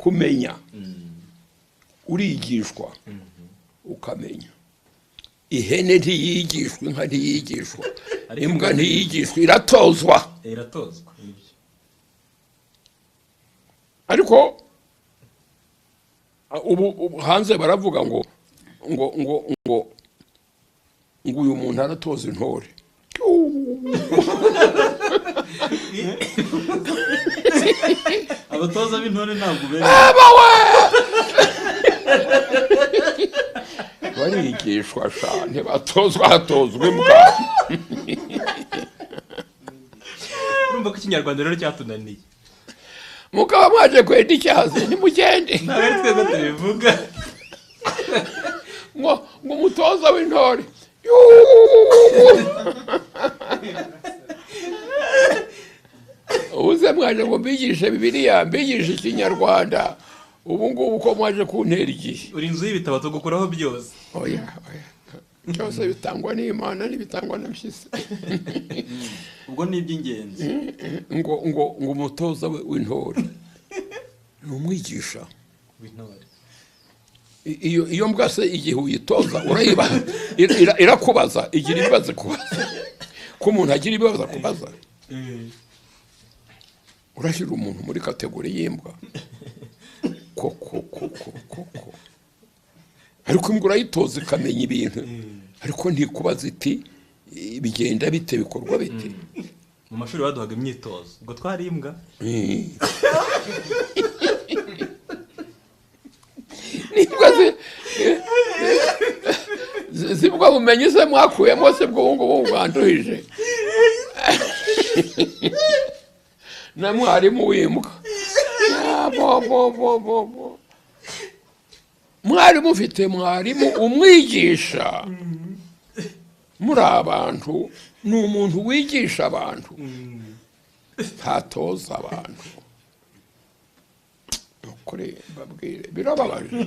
kumenya urigishwa ukamenya ihene ntiyigishwa inka ntiyigishwa imbwa ntiyigishwa iratozwa ariko ubu hanze baravuga ngo uyu muntu aratoza intore abatoza b'intore ntabwo bere barigishwa cyane batozwa hatozwa imbwa urumva ko ikinyarwanda rero cyatunaniye mukaba mwaje kwenda icyazi nimugende ntabwo ari twebwe tubivuga ngo umutoza w'intore ubuze mwaje ngo mbigishe bibiliya mbigishe ikinyarwanda ubu ngubu ko mwaje kuntera igihe uri inzu y'ibitabo tugukuraho byose oya byose bitangwa n'Imana n'ibitangwa na mpyisi ubwo ni iby'ingenzi ngo umutoza w'intore ni umwigisha w'intore iyo mbwa se igihe uyitoza urayiba irakubaza igira ibibazo kubaza ko umuntu agira ibibazo kubaza urashyira umuntu muri kategori y'imbwa koko ariko imbwa urayitoza ikamenya ibintu ariko ntikubaza iti bigenda bite bikorwa bite mu mashuri baduhaga imyitozo ubwo twari imbwa nibwo zibwo bumenyi se mwakuyemo se bwo ngubu bwanduhije na mwarimu w'imbwa mwarimu ufite mwarimu umwigisha muri abantu ni umuntu wigisha abantu ntatoza abantu ukuri babwire birababaje